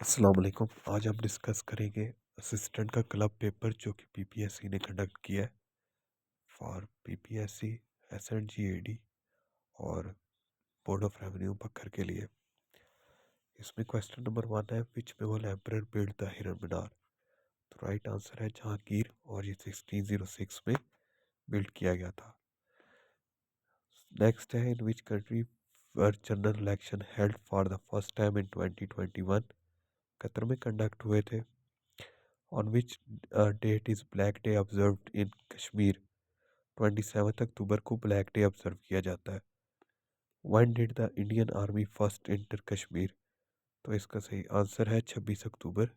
अस्सलाम वालेकुम। आज हम डिस्कस करेंगे असिस्टेंट का क्लब पेपर जो कि पीपीएससी ने कंडक्ट किया है फॉर पीपीएससी, एसएनजीएडी और बोर्ड ऑफ रेवेन्यू बकर के लिए। इसमें क्वेश्चन नंबर 1 है, विच मुगल एम्परर बिल्ड द हिरन मीनार। तो राइट आंसर है जहांगीर, और ये 1606 में बिल्ड किया गया था। नेक्स्ट है, in which country were general election held for the first time इन 2021। कतर में कंडक्ट हुए थे। On which date is Black Day observed in Kashmir? 27 अक्टूबर को ब्लैक डे ऑब्जर्व किया जाता है। When did the Indian Army first enter Kashmir? तो इसका सही आंसर है 26 अक्टूबर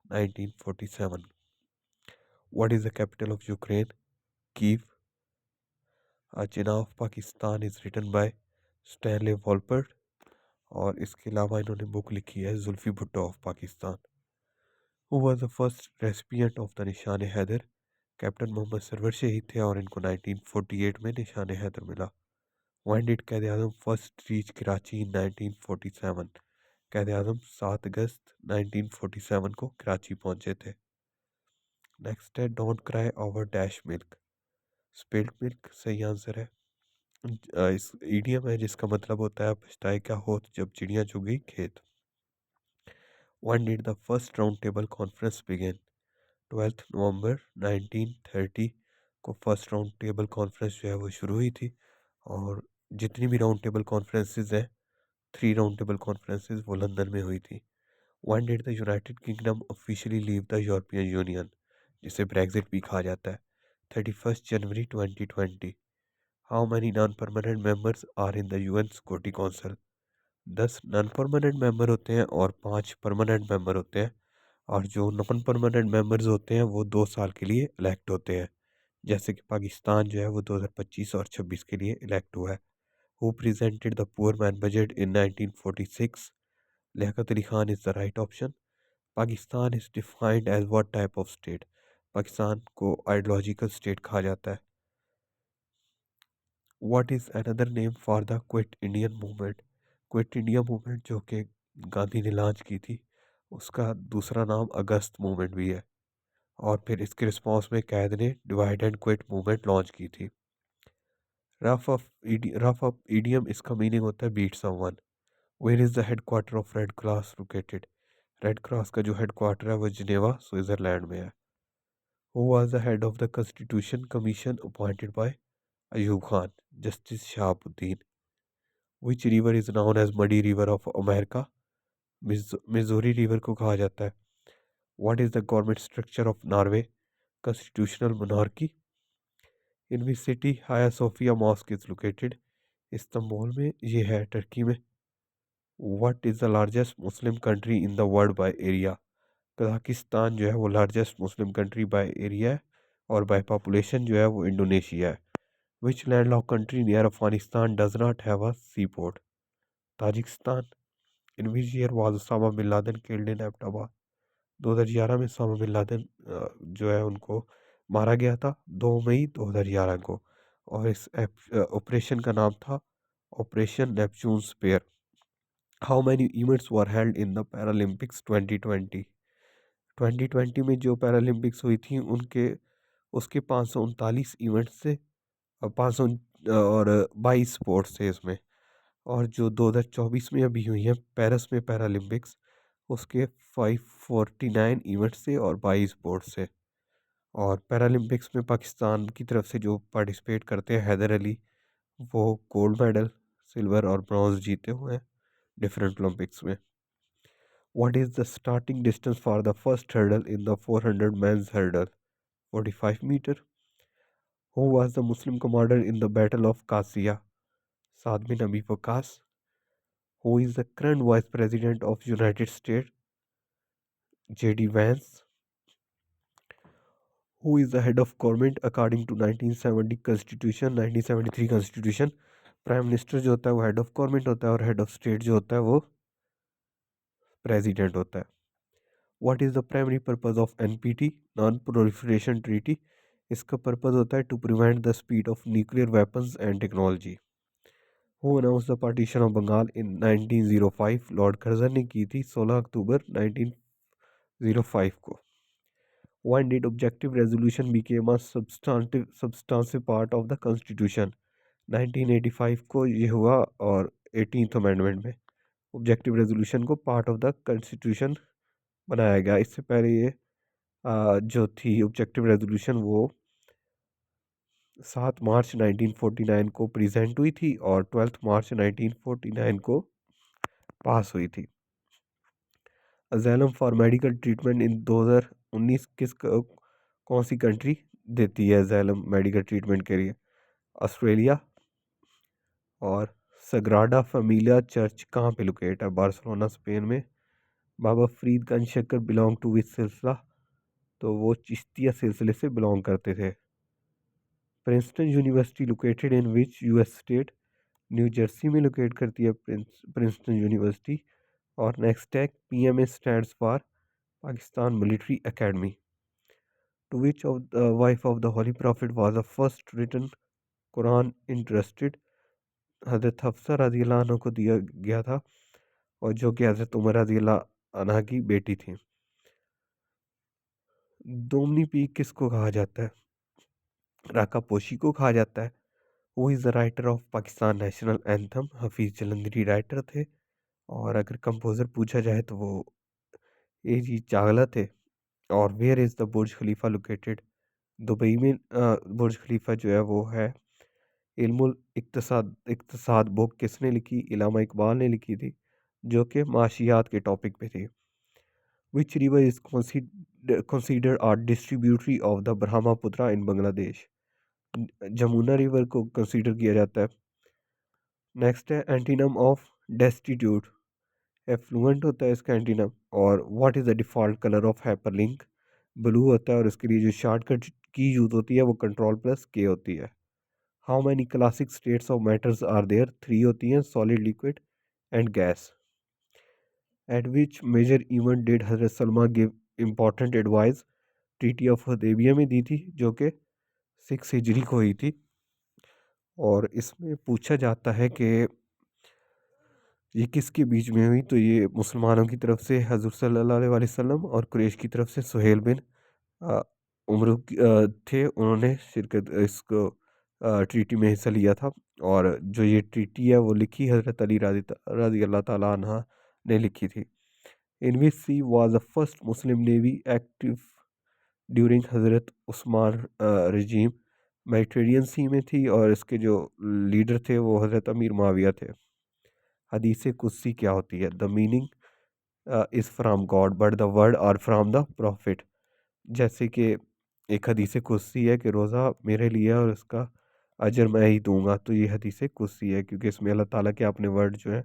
1947। What is the capital of Ukraine? Kiev. Jinnah of Pakistan is written by Stanley Wolpert, और इसके अलावा इन्होंने बुक लिखी है Zulfi Bhutto of Pakistan. Who was the first recipient of the निशान हैदर? कैप्टन मोहम्मद सरवर शहीद थे और इनको 1948 में निशान हैदर मिला। When did कैद आज़म फर्स्ट रीच कराची इन 1947? कैद आज़म 7 अगस्त 1947 को कराची पहुंचे थे। नेक्स्ट है, don't cry over dash milk. Spilled milk सही आंसर है। इस ईडियम है जिसका मतलब होता है पछताए क्या होत जब चिड़िया चुग गई खेत। When did the first round table conference begin? 12 नवंबर 1930 को फर्स्ट राउंड टेबल कॉन्फ्रेंस जो है वो शुरू हुई थी, और जितनी भी राउंड टेबल कॉन्फ्रेंसेस हैं, 3 राउंड टेबल कॉन्फ्रेंसेस वो लंदन में हुई थी। When did the United Kingdom officially leave the European Union, जिसे ब्रेग्जिट भी कहा जाता है? 31 जनवरी 2020। How many non permanent members are in the UN Security Council? 10 non permanent member होते हैं और 5 परमानेंट मेंबर होते हैं, और जो नॉन परमानेंट मेंबर्स होते हैं वो 2 साल के लिए इलेक्ट होते हैं, जैसे कि पाकिस्तान जो है वो 2025 और 26 के लिए इलेक्ट हुआ है। Who presented the poor man budget in 1946? Liaquat Ali Khan is the right option. Pakistan is defined as what type of state? Pakistan को आइडियोलॉजिकल स्टेट कहा जाता है। What is another name for the quit Indian movement? Quit India movement जो कि गांधी ने launch की थी, उसका दूसरा नाम अगस्त मूवमेंट भी है, और फिर इसके रिस्पॉन्स में कैद ने divide and quit movement launch की थी। रफ ऑफ ईडियम, इसका मीनिंग होता है beat someone. Where is the headquarter of red cross located? Red cross का जो हेडक्वार्टर है वो जिनेवा स्विट्ज़रलैंड में है। Who was the head of the constitution commission appointed by Ayub Khan? Justice Shahabuddin. Which river is known as muddy river of America? Missouri river को कहा जाता है। What is the government structure of Norway? Constitutional monarchy. In which city Hagia Sophia mosque is located? Istanbul में ये है, Turkey में। What is the largest Muslim country in the world by area? Kazakhstan जो है वो largest Muslim country by area है, और by population जो है वो इंडोनेशिया है। Which landlock country near Afghanistan does not have a sea port? Tajikistan. In which year was Osama bin Laden killed in Abbottabad? 2011 में ओसामा बिन लादेन जो है उनको मारा गया था, 2 मई 2011 को, और इस ऑपरेशन का नाम था operation Neptune spear. How many events were held in the Paralympics 2020? 2020 में जो पैरालंपिक्स हुई थी उनके उसके 539 इवेंट्स थे, 500 और 22 स्पोर्ट्स थे इसमें। और जो 2024 में अभी हुई है पेरिस में पैरालंपिक्स, उसके 549 इवेंट्स थे और 22 स्पोर्ट्स थे। और पैरालंपिक्स में पाकिस्तान की तरफ से जो पार्टिसिपेट करते हैं हैदर अली, वो गोल्ड मेडल, सिल्वर और ब्रॉन्ज जीते हुए हैं डिफरेंट ओलंपिक्स में। What is the starting distance for the first hurdle in the 400 men's hurdle? 45 metre. Who was the Muslim commander in the battle of Qadisiyyah? Saad bin Abi Waqqas. Who is the current vice president of United State? JD Vance. Who is the head of government according to 1970 constitution, 1973 constitution? Prime minister जो होता है वो head of government होता है, और head of state जो होता है वो प्रेसिडेंट होता है। What is the primary purpose of NPT, non proliferation treaty? इसका पर्पज होता है to prevent the speed of nuclear weapons and technology. Who announce the partition of Bengal in 1905? Lord Curzon ने की थी 16 अक्टूबर 1905 को। When did objective resolution became a substantive part of the constitution? 1985 को ये हुआ, और 18th अमेंडमेंट में ऑब्जेक्टिव रेजोल्यूशन को पार्ट ऑफ द कॉन्स्टिट्यूशन बनाया गया। इससे पहले ये जो थी ऑब्जेक्टिव रेजोल्यूशन वो 7 मार्च 1949 को प्रेजेंट हुई थी और 12 मार्च 1949 को पास हुई थी। अजैलम फॉर मेडिकल ट्रीटमेंट इन 2019 कौन सी कंट्री देती है अजैलम मेडिकल ट्रीटमेंट के लिए? ऑस्ट्रेलिया। और सग्राडा फैमिलिया चर्च कहाँ पे लोकेट है? बार्सिलोना स्पेन में। बाबा फरीद का शक्कर बिलोंग टू विच सिलसिला? तो वो चिश्तिया सिलसिले से बिलोंग करते थे। Princeton university located in which US state? New Jersey में लोकेट करती है प्रिंसटन यूनिवर्सिटी। और नेक्स्ट है PMA stands for Pakistan military academy. To which of the wife of the holy prophet was the first written Quran interested? Hazrat Hafsa रज़ी अल्लाह अन्हा को दिया गया था, और जो कि हज़रत उमर रज़ी अल्लाह अन्हा की बेटी थी। दोमनी पीक किसको कहा जाता है? राका पोशी को कहा जाता है। वो is the writer of Pakistan national anthem? Hafeez Jalandhari writer थे। और अगर कंपोज़र पूछा जाए तो वो ए जी चावला थे। और where is the Burj Khalifa located? Dubai में बुर्ज खलीफा जो है वो है। इल्मुल इक्तसाद बुक किसने लिखी? इलामा इकबाल ने लिखी थी, जो कि माशियात के टॉपिक पे थी। विच river is considered a distributary of the Brahmaputra in Bangladesh? Jamuna river को कंसीडर किया जाता है। नेक्स्ट है एंटीनम ऑफ डेस्टिट्यूट? एफ्लुएंट होता है इसका एंटीनम। और what is the default colour of hyperlink? Blue होता है, और इसके लिए जो शॉर्टकट की यूज होती है वो कंट्रोल प्लस के होती है। How many classic states of matters are there? 3 होती हैं, solid, liquid and gas. At which major event did Hazrat Salma give important advice? Treaty of Hudaibiya में दी थी, जो कि 6 हिजरी को हुई थी। और इसमें पूछा जाता है कि ये किसके बीच में हुई? तो ये मुसलमानों की तरफ से हजूर सल्लल्लाहु अलैहि वसल्लम और कुरैश की तरफ से सुहेल बिन अ, उमर थे, उन्होंने शिरकत इसको ट्रीटी में हिस्सा लिया था। और जो ये ट्रीटी है वो लिखी हज़रत अली रज़ी अल्लाह ताला अन्हा ने लिखी थी। In which sea was the first Muslim navy active during Hazrat Usman रजीम? Mediterranean सी में थी, और इसके जो लीडर थे वो हज़रत अमीर माविया थे। हदीस कुदसी क्या होती है? The meaning is from god but the word are from the prophet. जैसे कि एक हदीस कुदसी है कि रोज़ा मेरे लिए है और उसका अजर मैं ही दूंगा, तो ये हदीस कुदसी है, क्योंकि इसमें अल्लाह ताला के अपने वर्ड जो हैं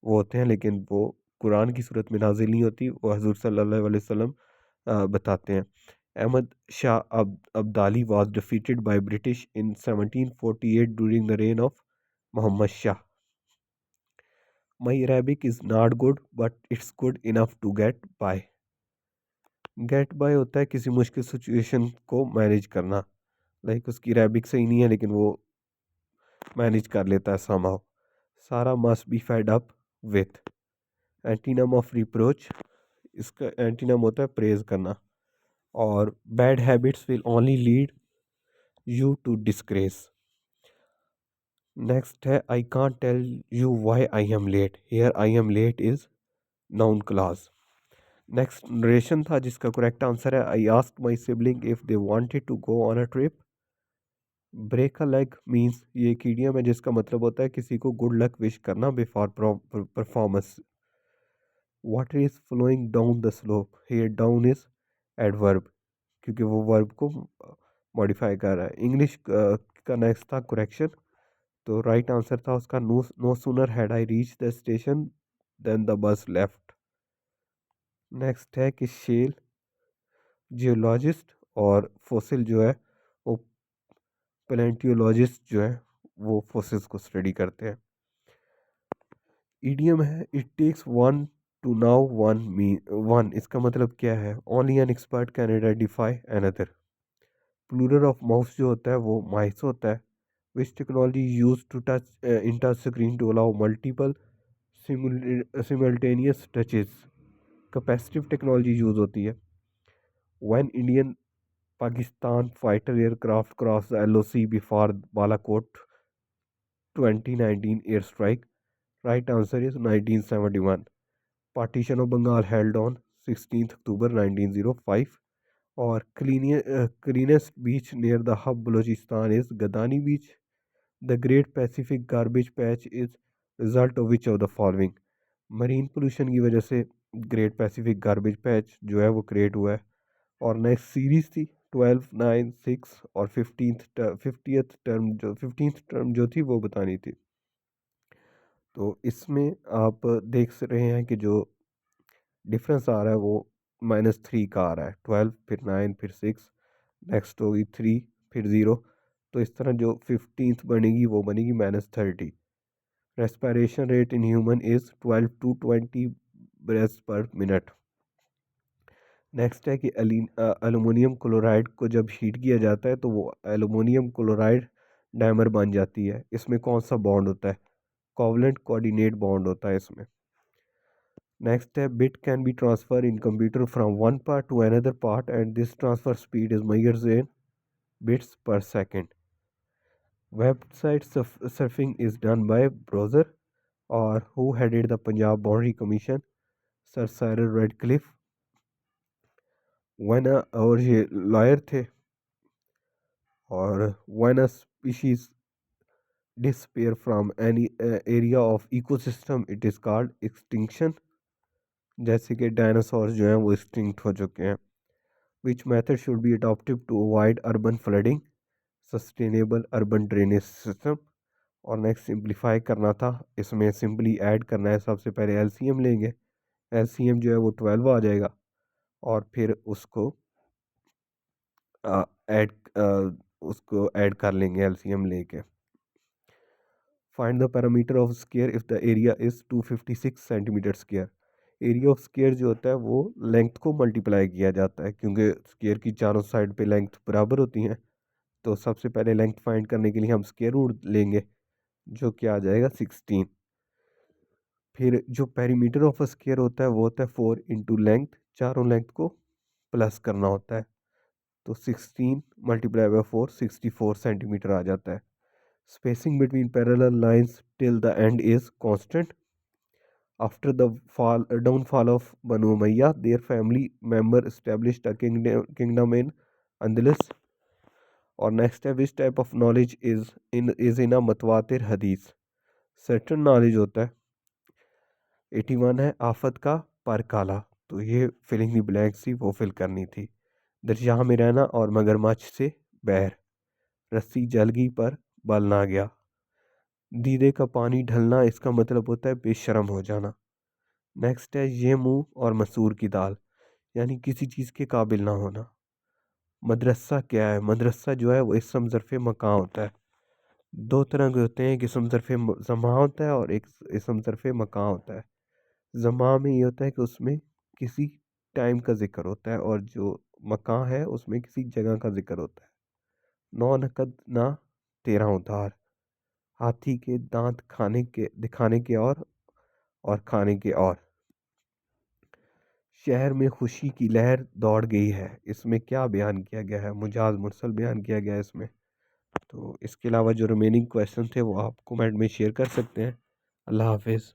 वो होते हैं, लेकिन वो कुरान की सूरत में नाजिल नहीं होती, वो हजूर सल्लल्लाहु अलैहि वसल्लम बताते हैं। Ahmad Shah Abdali was defeated by British in 1748 during the reign of Mohammad Shah. My Arabic is not good but it's good enough to get by. Get by होता है किसी मुश्किल सिचुएशन को मैनेज करना। लाइक उसकी अरेबिक सही नहीं है लेकिन वो मैनेज कर लेता है समहाउ। सारा must be fed up with. Antonym of reproach? इसका एंटीनम होता है प्रेज करना। और bad habits will only lead you to disgrace. Next है I can't tell you why I am late? Here I am late is noun clause. Next narration था जिसका correct answer है I asked my sibling if they wanted to go on a trip. Break a leg means ये एक idiom है जिसका मतलब होता है किसी को गुड लक विश करना before performance. Water is flowing down the slope? Here down is adverb, क्योंकि वो वर्ब को मॉडिफाई कर रहा है। इंग्लिश का नेक्स्ट था करेक्शन, तो राइट आंसर था उसका no sooner had I reach the station then the bus left. Next है कि शेल जियोलॉजिस्ट और फोसिल जो है वो पैलेंटियोलॉजिस्ट जो है वो फोसिल्स को स्टडी करते हैं। ईडियम है it takes one to know one, इसका मतलब क्या है? Only an expert can identify another. Plural of mouse जो होता है वो माइस होता है। Which technology used to touch in touch screen to allow multiple simultaneous touches? Capacitive technology use होती है. When Indian Pakistan fighter aircraft crossed the LOC before Balakot 2019 airstrike? Right answer is 1971. Partition of Bengal held on 16th October 1905. Or cleanest beach near the hub Balochistan is Gadani Beach. The Great Pacific Garbage Patch is result of which of the following? Marine pollution की वजह से great Pacific garbage patch जो है वो create हुआ है. और next series थी 12, 9, 6 और 15th टर्म जो थी वो बतानी थी. तो इसमें आप देख रहे हैं कि जो डिफरेंस आ रहा है वो -3 का आ रहा है. 12 फिर 9 फिर 6 नेक्स्ट होगी 3 फिर 0. तो इस तरह जो 15th बनेगी वो बनेगी -30. Respiration rate in human is 12 to 20 breath per minute. Next है कि एलुमिनियम क्लोराइड को जब हीट किया जाता है तो वो एलुमिनियम क्लोराइड डायमर बन जाती है. इसमें कौन सा बॉन्ड होता है? कोवलेंट कोऑर्डिनेट बॉन्ड होता है इसमें. नेक्स्ट है bit can be transfer in computer from one part to another part and this transfer speed is measured in bits per second. Website surfing is done by browser. और who headed the Punjab boundary commission? Sir Cyril Radcliffe. One और ये lawyer थे. और when a species disappear from any area of ecosystem it is called extinction. जैसे कि dinosaur जो हैं वो extinct हो चुके हैं. Which method should be adopted to avoid urban flooding? Sustainable urban drainage system. और नेक्स्ट सिंप्लीफाई करना था. इसमें सिंपली ऐड करना है. सबसे पहले एलसीएम लेंगे. एलसीएम जो है वो 12 आ जाएगा और फिर ऐड उसको ऐड कर लेंगे एलसीएम लेके. Find the parameter of square if the area is 256 centimetre square. Area of square जो होता है वो लेंथ को मल्टीप्लाई किया जाता है क्योंकि स्क्वायर की चारों साइड पे लेंथ बराबर होती हैं. तो सबसे पहले लेंथ फाइंड करने के लिए हम स्क्वायर रूट लेंगे जो कि आ जाएगा 16. फिर जो पेरीमीटर ऑफ स्क्वायर होता है वो होता है 4 इंटू लेंथ. चारों लेंथ को प्लस करना होता है. तो 16 मल्टीप्लाई बाय 4 64 सेंटीमीटर आ जाता है. Spacing between parallel lines till the end is constant. After the downfall of Banu Umayya their family member established a kingdom in Andalus. और नेक्स्ट है which type of knowledge is in a mutawatir hadith. Certain knowledge होता है. 81 है आफत का पर काला. तो ये फिलिंग दी ब्लैंक्स थी वो फिल करनी थी. दरिया में रहना और मगरमच्छ से बैर. रस्सी जल गई पर बल ना गया. दीदे का पानी ढलना इसका मतलब होता है बेशर्म हो जाना. नेक्स्ट है ये मुंह और मसूर की दाल यानी किसी चीज़ के काबिल ना होना. मदरसा क्या है? मदरसा जो है वो इसम ज़र्फ़ मकां होता है. दो तरह के होते हैं. एक इसम ज़र्फ़ ज़मा होता है और एक इसम ज़र्फ़ मकां होता है. ज़मा में ये होता है कि उसमें किसी टाइम का जिक्र होता है और जो मकां है उसमें किसी जगह का जिक्र होता है. 9 नकद ना 13 उधार. हाथी के दांत खाने के दिखाने के और खाने के और. शहर में खुशी की लहर दौड़ गई है. इसमें क्या बयान किया गया है? मुजाज मुरसल बयान किया गया है इसमें. तो इसके अलावा जो रिमेनिंग क्वेश्चन थे वो आप कमेंट में शेयर कर सकते हैं. अल्लाह हाफिज़.